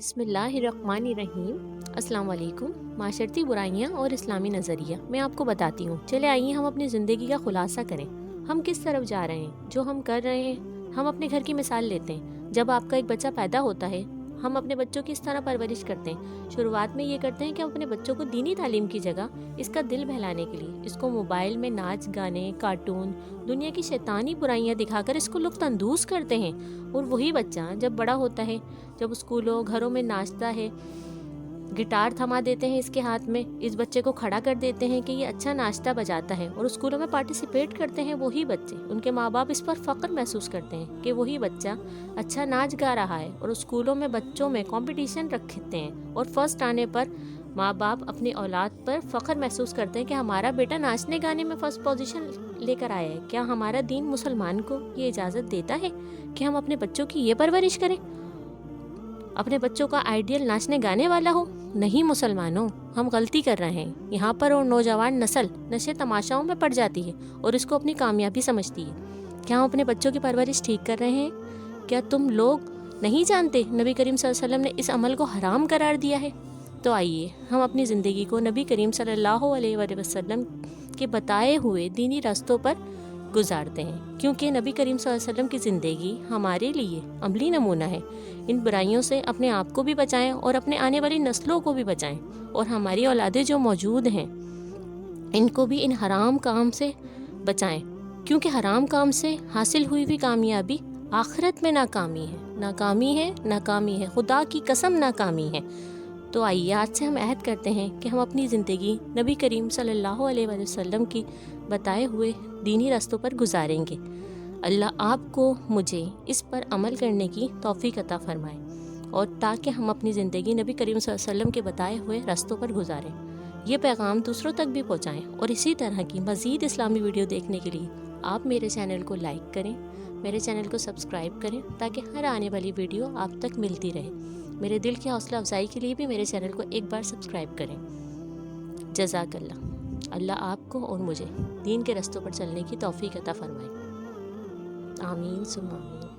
बिस्मिल्लाहिर्रहमानिर्रहीम। अस्सलाम वालेकुम। माशरती बुराइयाँ और इस्लामी नज़रिया मैं आपको बताती हूँ। चले आइए हम अपनी ज़िंदगी का खुलासा करें। हम किस तरफ जा रहे हैं, जो हम कर रहे हैं। हम अपने घर की मिसाल लेते हैं। जब आपका एक बच्चा पैदा होता है, हम अपने बच्चों की इस तरह परवरिश करते हैं। शुरुआत में ये करते हैं कि हम अपने बच्चों को दीनी तालीम की जगह इसका दिल बहलाने के लिए इसको मोबाइल में नाच गाने, कार्टून, दुनिया की शैतानी बुराइयां दिखाकर इसको लुत्फ़ करते हैं। और वही बच्चा जब बड़ा होता है, जब स्कूलों घरों में नाचता है, गिटार थमा देते हैं इसके हाथ में, इस बच्चे को खड़ा कर देते हैं कि ये अच्छा नाचता बजाता है, और स्कूलों में पार्टिसिपेट करते हैं वही बच्चे। उनके माँ बाप इस पर फ़ख्र महसूस करते हैं कि वही बच्चा अच्छा नाच गा रहा है, और स्कूलों में बच्चों में कंपटीशन रखते हैं, और फर्स्ट आने पर माँ बाप अपनी औलाद पर फ़ख्र महसूस करते हैं कि हमारा बेटा नाचने गाने में फ़र्स्ट पोजीशन लेकर आया है। क्या हमारा दीन मुसलमान को ये इजाज़त देता है कि हम अपने बच्चों की ये परवरिश करें? अपने बच्चों का आइडियल नाचने गाने वाला हो? नहीं मुसलमानों, हम गलती कर रहे हैं यहाँ पर। और नौजवान नस्ल नशे तमाशाओं में पड़ जाती है और इसको अपनी कामयाबी समझती है। क्या हम अपने बच्चों की परवरिश ठीक कर रहे हैं? क्या तुम लोग नहीं जानते नबी करीम सल्लल्लाहु अलैहि वसल्लम ने इस अमल को हराम करार दिया है? तो आइए हम अपनी ज़िंदगी को नबी करीम सल्लल्लाहु अलैहि वसल्लम के बताए हुए दीनी रास्तों पर गुजारते हैं, क्योंकि नबी करीम सल्लल्लाहु अलैहि वसल्लम की ज़िंदगी हमारे लिए अमली नमूना है। इन बुराइयों से अपने आप को भी बचाएं और अपने आने वाली नस्लों को भी बचाएं, और हमारी औलादें जो मौजूद हैं इनको भी इन हराम काम से बचाएं, क्योंकि हराम काम से हासिल हुई हुई कामयाबी आखिरत में नाकामी है, नाकामी है, नाकामी है, खुदा की कसम नाकामी है। तो आइए आज से हम अहद करते हैं कि हम अपनी ज़िंदगी नबी करीम सल्लल्लाहु अलैहि वसल्लम की बताए हुए दीनी रास्तों पर गुजारेंगे। अल्लाह आपको मुझे इस पर अमल करने की तौफीक अता फरमाए, और ताकि हम अपनी ज़िंदगी नबी करीम सल्लल्लाहु अलैहि वसल्लम के बताए हुए रास्तों पर गुजारें। ये पैगाम दूसरों तक भी पहुँचाएँ, और इसी तरह की मज़ीद इस्लामी वीडियो देखने के लिए आप मेरे चैनल को लाइक करें, मेरे चैनल को सब्सक्राइब करें, ताकि हर आने वाली वीडियो आप तक मिलती रहे। मेरे दिल की हौसला अफजाई के लिए भी मेरे चैनल को एक बार सब्सक्राइब करें। जज़ाकल्लाह। अल्लाह आपको और मुझे दीन के रास्तों पर चलने की तौफीक अता फरमाए। आमीन सुम्मा आमीन।